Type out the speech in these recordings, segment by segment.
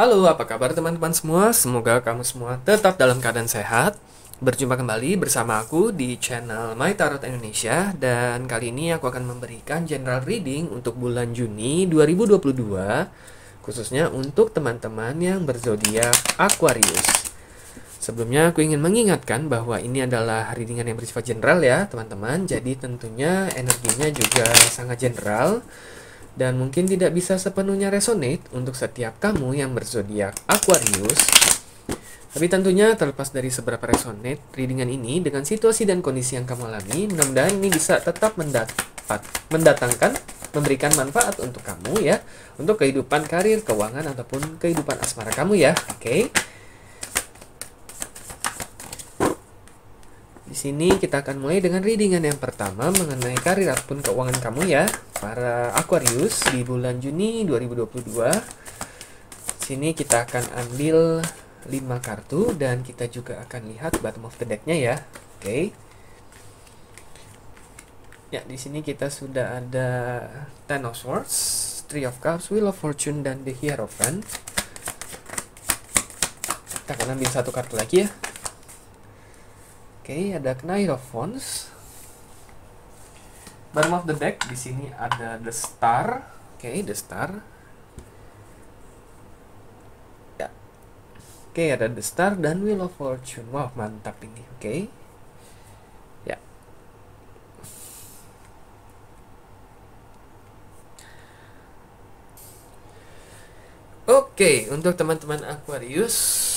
Halo, apa kabar teman-teman semua? Semoga kamu semua tetap dalam keadaan sehat. Berjumpa kembali bersama aku di channel My Tarot Indonesia. Dan kali ini aku akan memberikan general reading untuk bulan Juni 2022, khususnya untuk teman-teman yang berzodiak Aquarius. Sebelumnya aku ingin mengingatkan bahwa ini adalah readingan yang bersifat general ya teman-teman. Jadi tentunya energinya juga sangat general dan mungkin tidak bisa sepenuhnya resonate untuk setiap kamu yang berzodiak Aquarius. Tapi tentunya terlepas dari seberapa resonate readingan ini dengan situasi dan kondisi yang kamu alami, mudah-mudahan ini bisa tetap mendatangkan, memberikan manfaat untuk kamu ya, untuk kehidupan karir, keuangan, ataupun kehidupan asmara kamu ya. Oke. Di sini kita akan mulai dengan readingan yang pertama mengenai karir ataupun keuangan kamu ya, para Aquarius di bulan Juni 2022. Di sini kita akan ambil 5 kartu dan kita juga akan lihat bottom of the deck-nya ya. Oke. Ya, di sini kita sudah ada Ten of Swords, Three of Cups, Wheel of Fortune, dan The Hierophant. Kita akan ambil satu kartu lagi ya. Oke, ada Knight of Wands. Bottom of the deck di sini ada The Star. Oke, The Star. Ya. Oke, ada The Star dan Wheel of Fortune. Wow, mantap ini. Oke. Ya. Oke, untuk teman-teman Aquarius,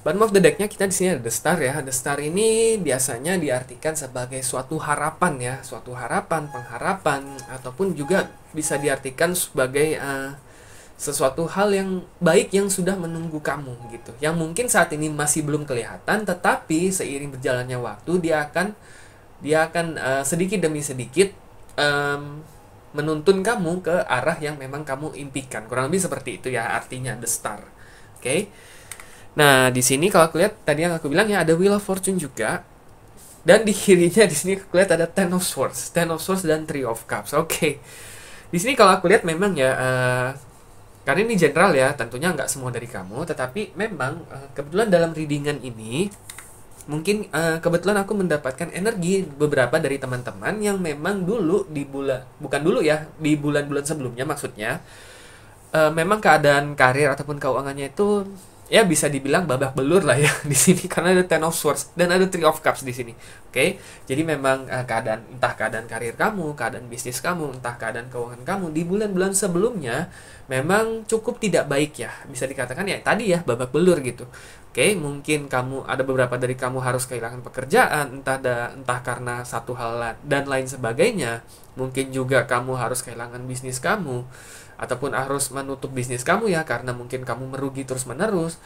bottom of the deck-nya kita di sini ada The Star ya. The Star ini biasanya diartikan sebagai suatu harapan ya, suatu harapan, pengharapan, ataupun juga bisa diartikan sebagai sesuatu hal yang baik yang sudah menunggu kamu gitu. Yang mungkin saat ini masih belum kelihatan, tetapi seiring berjalannya waktu dia akan sedikit demi sedikit menuntun kamu ke arah yang memang kamu impikan. Kurang lebih seperti itu ya artinya The Star. Oke. Nah, di sini kalau aku lihat tadi yang aku bilang ya ada Wheel of Fortune juga. Dan di kirinya di sini aku lihat ada Ten of Swords, dan Three of Cups. Oke. Di sini kalau aku lihat memang ya karena ini general ya, tentunya nggak semua dari kamu, tetapi memang kebetulan dalam readingan ini mungkin kebetulan aku mendapatkan energi beberapa dari teman-teman yang memang dulu di bukan dulu ya, di bulan-bulan sebelumnya maksudnya memang keadaan karir ataupun keuangannya itu ya bisa dibilang babak belur lah ya di sini karena ada Ten of Swords dan ada Three of Cups di sini. Oke. Jadi memang entah keadaan karir kamu, keadaan bisnis kamu, entah keadaan keuangan kamu di bulan-bulan sebelumnya memang cukup tidak baik ya. Bisa dikatakan ya tadi ya babak belur gitu. Oke, mungkin kamu ada beberapa dari kamu harus kehilangan pekerjaan, entah karena satu hal dan lain sebagainya. Mungkin juga kamu harus kehilangan bisnis kamu ataupun harus menutup bisnis kamu ya karena mungkin kamu merugi terus-menerus.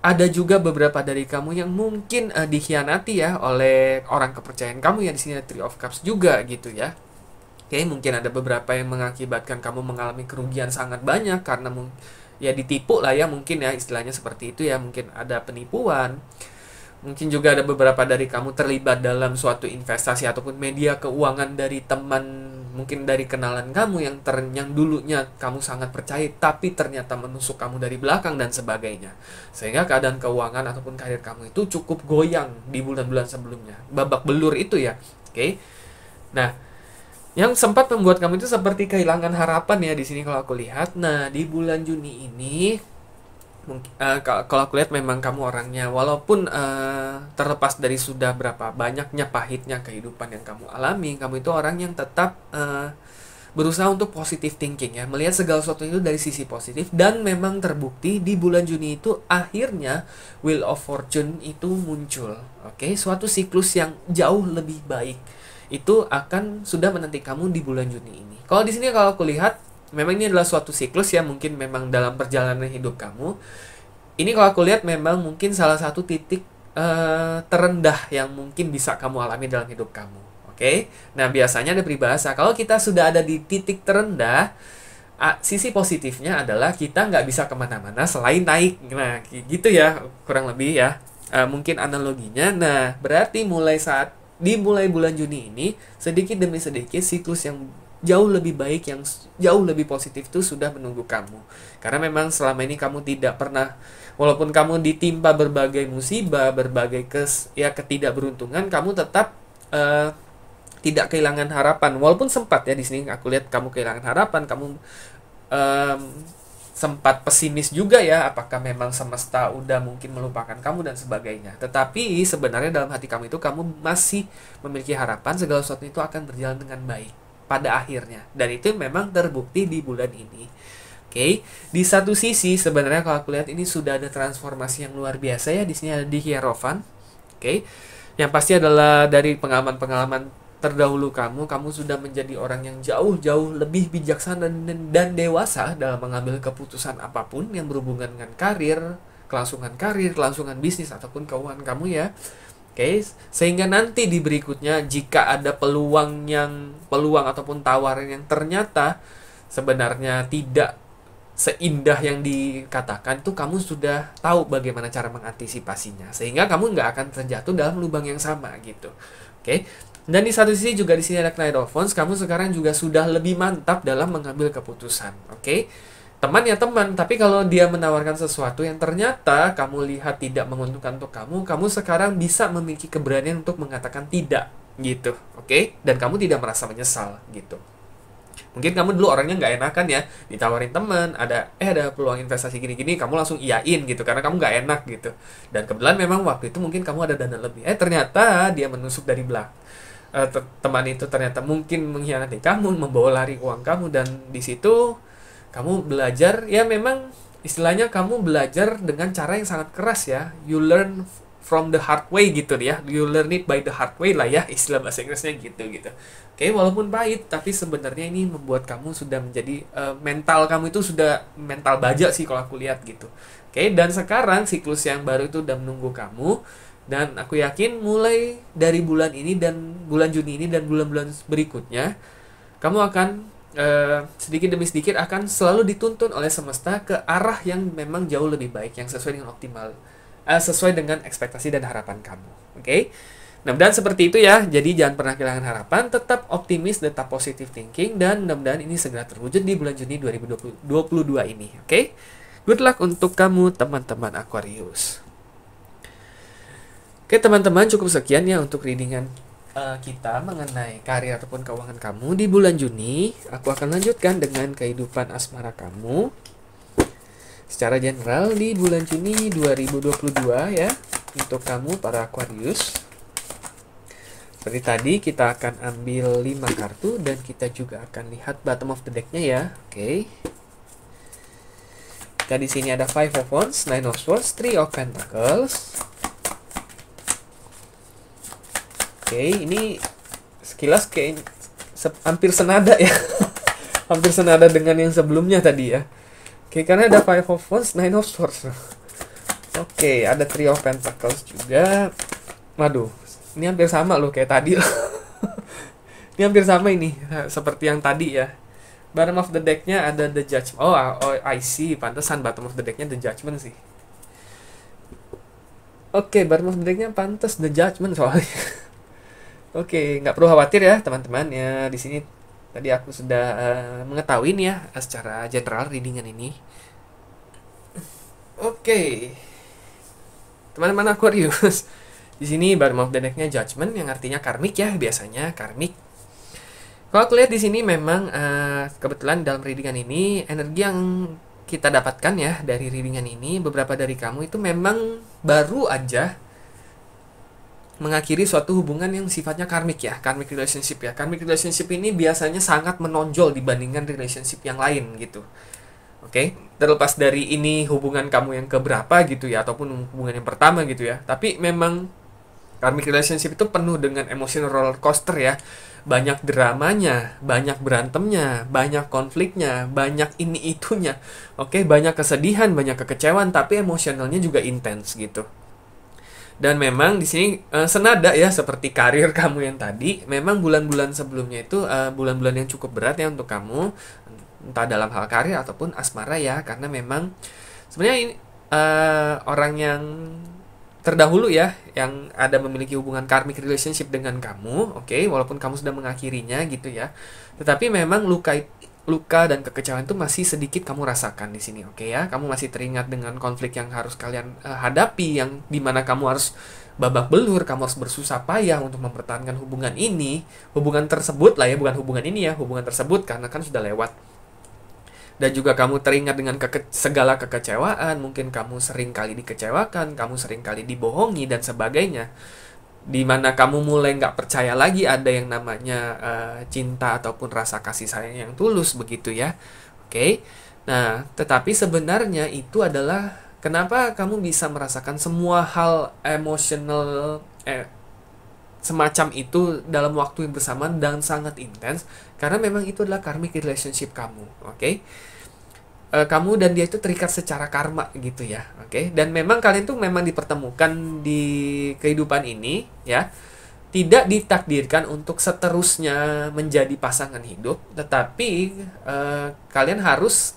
Ada juga beberapa dari kamu yang mungkin dikhianati ya oleh orang kepercayaan kamu ya, di sini ada Three of Cups juga gitu ya. Oke, mungkin ada beberapa yang mengakibatkan kamu mengalami kerugian sangat banyak karena ya ditipu lah ya mungkin ya istilahnya seperti itu ya, mungkin ada penipuan. Mungkin juga ada beberapa dari kamu terlibat dalam suatu investasi ataupun media keuangan dari teman, mungkin dari kenalan kamu yang dulunya kamu sangat percaya tapi ternyata menusuk kamu dari belakang dan sebagainya. Sehingga keadaan keuangan ataupun karir kamu itu cukup goyang di bulan-bulan sebelumnya. Babak belur itu ya. Oke. Nah, yang sempat membuat kamu itu seperti kehilangan harapan ya di sini kalau aku lihat. Nah, di bulan Juni ini kalau aku lihat memang kamu orangnya walaupun terlepas dari sudah berapa banyaknya pahitnya kehidupan yang kamu alami, kamu itu orang yang tetap berusaha untuk positive thinking ya, melihat segala sesuatu itu dari sisi positif, dan memang terbukti di bulan Juni itu akhirnya Wheel of Fortune itu muncul. Oke, suatu siklus yang jauh lebih baik itu akan sudah menanti kamu di bulan Juni ini. Kalau di sini kalau aku lihat memang ini adalah suatu siklus ya, mungkin memang dalam perjalanan hidup kamu. Ini kalau aku lihat memang mungkin salah satu titik terendah yang mungkin bisa kamu alami dalam hidup kamu. Oke? Nah, biasanya ada peribahasa, kalau kita sudah ada di titik terendah, sisi positifnya adalah kita nggak bisa kemana-mana selain naik. Nah, gitu ya, kurang lebih ya. Mungkin analoginya. Nah, berarti dimulai bulan Juni ini, sedikit demi sedikit siklus yang jauh lebih baik, yang jauh lebih positif itu sudah menunggu kamu. Karena memang selama ini kamu tidak pernah, walaupun kamu ditimpa berbagai musibah, berbagai ketidakberuntungan, kamu tetap eh, tidak kehilangan harapan. Walaupun sempat ya, di sini aku lihat kamu kehilangan harapan, kamu em, sempat pesimis juga ya, apakah memang semesta udah mungkin melupakan kamu dan sebagainya. Tetapi sebenarnya dalam hati kamu itu kamu masih memiliki harapan segala sesuatu itu akan berjalan dengan baik pada akhirnya. Dan itu memang terbukti di bulan ini. Oke, di satu sisi sebenarnya kalau aku lihat ini sudah ada transformasi yang luar biasa ya. Di sini ada di Hierophant. Oke. Yang pasti adalah dari pengalaman-pengalaman terdahulu kamu sudah menjadi orang yang jauh-jauh lebih bijaksana dan dewasa dalam mengambil keputusan apapun yang berhubungan dengan karir, kelangsungan bisnis ataupun keuangan kamu ya. Oke, sehingga nanti di berikutnya jika ada peluang ataupun tawaran yang ternyata sebenarnya tidak seindah yang dikatakan, tuh kamu sudah tahu bagaimana cara mengantisipasinya sehingga kamu nggak akan terjatuh dalam lubang yang sama gitu. Oke. Dan di satu sisi juga di sini ada Knight of Wands, kamu sekarang juga sudah lebih mantap dalam mengambil keputusan. Oke. Teman ya teman, tapi kalau dia menawarkan sesuatu yang ternyata kamu lihat tidak menguntungkan untuk kamu sekarang bisa memiliki keberanian untuk mengatakan tidak gitu. Oke. Dan kamu tidak merasa menyesal gitu. Mungkin kamu dulu orangnya nggak enakan ya, ditawarin teman, ada peluang investasi gini-gini, kamu langsung iyain gitu, karena kamu nggak enak gitu. Dan kebetulan memang waktu itu mungkin kamu ada dana lebih. Ternyata dia menusuk dari belakang. Teman itu ternyata mungkin mengkhianati kamu, membawa lari uang kamu, dan di situ kamu belajar, ya memang istilahnya kamu belajar dengan cara yang sangat keras ya. You learn from the hard way gitu ya. You learn it by the hard way lah ya, istilah bahasa Inggrisnya gitu. Oke, walaupun pahit, tapi sebenarnya ini membuat kamu sudah menjadi mental kamu itu sudah mental baja sih kalau aku lihat gitu. Oke, dan sekarang siklus yang baru itu udah menunggu kamu, dan aku yakin mulai dari bulan ini dan bulan Juni ini dan bulan-bulan berikutnya, kamu akan sedikit demi sedikit akan selalu dituntun oleh semesta ke arah yang memang jauh lebih baik, yang sesuai dengan optimal, sesuai dengan ekspektasi dan harapan kamu. Oke? Nah, dan seperti itu ya. Jadi jangan pernah kehilangan harapan, tetap optimis, tetap positive thinking, dan mudah-mudahan ini segera terwujud di bulan Juni 2022 ini. Oke? Good luck untuk kamu teman-teman Aquarius. Oke teman-teman, cukup sekian ya untuk readingan kita mengenai karir ataupun keuangan kamu di bulan Juni. Aku akan lanjutkan dengan kehidupan asmara kamu secara general di bulan Juni 2022 ya, untuk kamu para Aquarius. Seperti tadi, kita akan ambil 5 kartu dan kita juga akan lihat bottom of the deck-nya ya. Oke. Kita di sini ada 5 of Wands, 9 of Swords, 3 of Pentacles. Oke, ini sekilas kayak hampir senada ya. Hampir senada dengan yang sebelumnya tadi ya. Oke, karena ada 5 of Wands, 9 of Swords. Oke, ada 3 of Pentacles juga. Waduh, ini hampir sama loh kayak tadi. Ini hampir sama ini, seperti yang tadi ya. Bottom of the deck-nya ada the Judgment. Oh, I see. Pantesan bottom of the deck-nya the Judgment sih. Oke, bottom of the deck-nya pantas the Judgment soalnya. Oke, nggak perlu khawatir ya teman-teman ya. Di sini tadi aku sudah mengetahui nih ya secara general readingan ini. Oke, teman-teman Aquarius. Di sini bottom of the deck-nya Judgment, yang artinya karmik ya, biasanya karmik. Kalau aku lihat di sini memang kebetulan dalam readingan ini energi yang kita dapatkan ya dari readingan ini, beberapa dari kamu itu memang baru aja mengakhiri suatu hubungan yang sifatnya karmik ya, karmic relationship ya. Karmic relationship ini biasanya sangat menonjol dibandingkan relationship yang lain gitu. Oke, terlepas dari ini hubungan kamu yang keberapa gitu ya, ataupun hubungan yang pertama gitu ya. Tapi memang karmic relationship itu penuh dengan emotional roller coaster ya. Banyak dramanya, banyak berantemnya, banyak konfliknya, banyak ini itunya. Oke, banyak kesedihan, banyak kekecewaan, tapi emosionalnya juga intens gitu. Dan memang di sini senada ya seperti karir kamu yang tadi, memang bulan-bulan sebelumnya itu bulan-bulan yang cukup berat ya untuk kamu, entah dalam hal karir ataupun asmara ya, karena memang sebenarnya ini orang yang terdahulu ya, yang ada memiliki hubungan karmic relationship dengan kamu, oke, walaupun kamu sudah mengakhirinya gitu ya. Tetapi memang luka dan kekecewaan itu masih sedikit kamu rasakan di sini, oke ya. Kamu masih teringat dengan konflik yang harus kalian hadapi, yang dimana kamu harus babak belur, kamu harus bersusah payah untuk mempertahankan hubungan ini, hubungan tersebut lah ya, bukan hubungan ini ya, hubungan tersebut, karena kan sudah lewat. Dan juga kamu teringat dengan segala kekecewaan, mungkin kamu sering kali dikecewakan, kamu sering kali dibohongi dan sebagainya, di mana kamu mulai nggak percaya lagi ada yang namanya cinta ataupun rasa kasih sayang yang tulus begitu ya. Oke. Nah, tetapi sebenarnya itu adalah kenapa kamu bisa merasakan semua hal emosional semacam itu dalam waktu yang bersamaan dan sangat intens, karena memang itu adalah karmic relationship kamu. Oke. Kamu dan dia itu terikat secara karma gitu ya, oke? Dan memang kalian tuh memang dipertemukan di kehidupan ini ya, tidak ditakdirkan untuk seterusnya menjadi pasangan hidup, tetapi kalian harus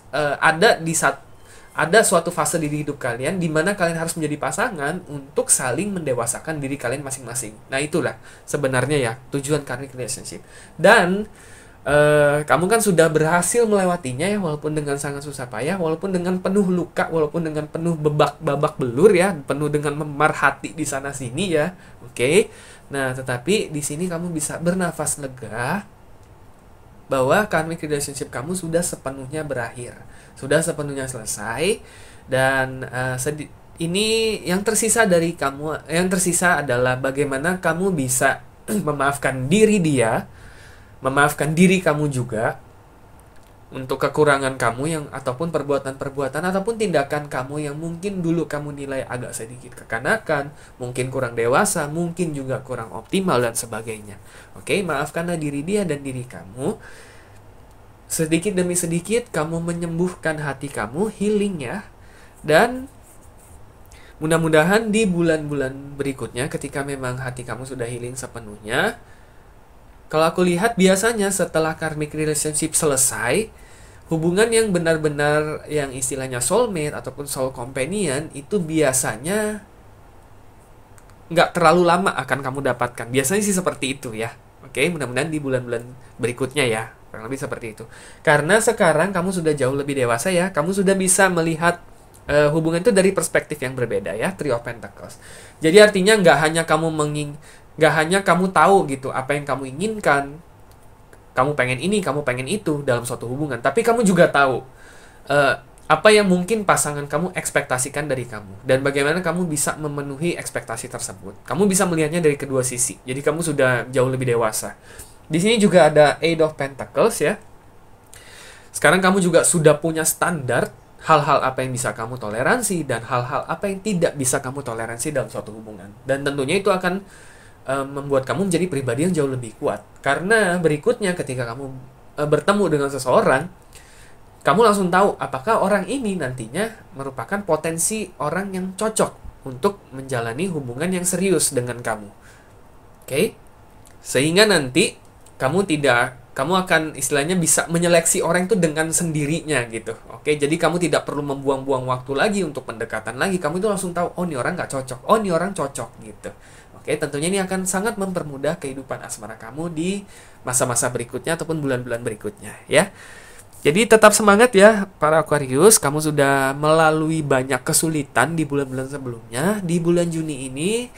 ada suatu fase di hidup kalian di mana kalian harus menjadi pasangan untuk saling mendewasakan diri kalian masing-masing. Nah, itulah sebenarnya ya tujuan karmic relationship. Dan kamu kan sudah berhasil melewatinya ya, walaupun dengan sangat susah payah, walaupun dengan penuh luka, walaupun dengan penuh babak belur ya, penuh dengan memar hati di sana sini ya. Oke. Nah, tetapi di sini kamu bisa bernafas lega bahwa karmic relationship kamu sudah sepenuhnya berakhir, sudah sepenuhnya selesai, dan ini yang tersisa dari kamu, yang tersisa adalah bagaimana kamu bisa memaafkan diri dia, memaafkan diri kamu juga untuk kekurangan kamu yang ataupun perbuatan-perbuatan ataupun tindakan kamu yang mungkin dulu kamu nilai agak sedikit kekanakan, mungkin kurang dewasa, mungkin juga kurang optimal dan sebagainya. Oke, maafkanlah diri dia dan diri kamu. Sedikit demi sedikit kamu menyembuhkan hati kamu, healing ya. Dan mudah-mudahan di bulan-bulan berikutnya ketika memang hati kamu sudah healing sepenuhnya, kalau aku lihat biasanya setelah karmic relationship selesai, hubungan yang benar-benar yang istilahnya soulmate ataupun soul companion itu biasanya nggak terlalu lama akan kamu dapatkan. Biasanya sih seperti itu ya. Oke, mudah-mudahan di bulan-bulan berikutnya ya, kurang lebih seperti itu. Karena sekarang kamu sudah jauh lebih dewasa ya, kamu sudah bisa melihat hubungan itu dari perspektif yang berbeda ya, Three of Pentacles. Jadi artinya nggak hanya kamu tahu gitu apa yang kamu inginkan, kamu pengen ini, kamu pengen itu dalam suatu hubungan, tapi kamu juga tahu apa yang mungkin pasangan kamu ekspektasikan dari kamu, dan bagaimana kamu bisa memenuhi ekspektasi tersebut. Kamu bisa melihatnya dari kedua sisi, jadi kamu sudah jauh lebih dewasa. Di sini juga ada Eight of Pentacles ya. Sekarang kamu juga sudah punya standar hal-hal apa yang bisa kamu toleransi dan hal-hal apa yang tidak bisa kamu toleransi dalam suatu hubungan. Dan tentunya itu akan membuat kamu menjadi pribadi yang jauh lebih kuat. Karena berikutnya ketika kamu bertemu dengan seseorang, kamu langsung tahu apakah orang ini nantinya merupakan potensi orang yang cocok untuk menjalani hubungan yang serius dengan kamu. Oke? Sehingga nanti kamu akan istilahnya bisa menyeleksi orang itu dengan sendirinya gitu. Oke, jadi kamu tidak perlu membuang-buang waktu lagi untuk pendekatan lagi. Kamu itu langsung tahu, oh ini orang nggak cocok, oh ini orang cocok gitu. Oke, tentunya ini akan sangat mempermudah kehidupan asmara kamu di masa-masa berikutnya ataupun bulan-bulan berikutnya ya. Jadi tetap semangat ya para Aquarius, kamu sudah melalui banyak kesulitan di bulan-bulan sebelumnya. Di bulan Juni ini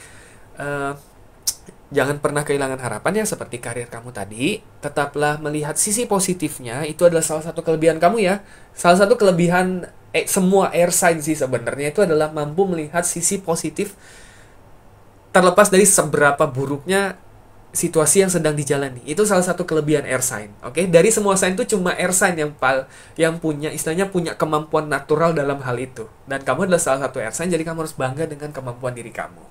jangan pernah kehilangan harapan ya, seperti karir kamu tadi. Tetaplah melihat sisi positifnya, itu adalah salah satu kelebihan kamu ya. Salah satu kelebihan semua air sign sih sebenarnya itu adalah mampu melihat sisi positif terlepas dari seberapa buruknya situasi yang sedang dijalani. Itu salah satu kelebihan air sign. Oke, dari semua sign itu cuma air sign yang punya istilahnya punya kemampuan natural dalam hal itu. Dan kamu adalah salah satu air sign, jadi kamu harus bangga dengan kemampuan diri kamu.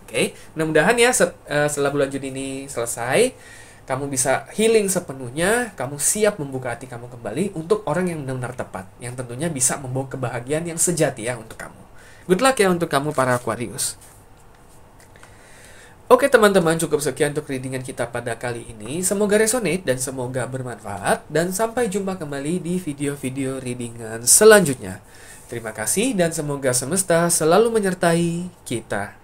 Oke, mudah-mudahan ya setelah bulan Juni ini selesai, kamu bisa healing sepenuhnya, kamu siap membuka hati kamu kembali untuk orang yang benar-benar tepat, yang tentunya bisa membawa kebahagiaan yang sejati ya untuk kamu. Good luck ya untuk kamu para Aquarius. Oke teman-teman, cukup sekian untuk readingan kita pada kali ini. Semoga resonate dan semoga bermanfaat. Dan sampai jumpa kembali di video-video readingan selanjutnya. Terima kasih dan semoga semesta selalu menyertai kita.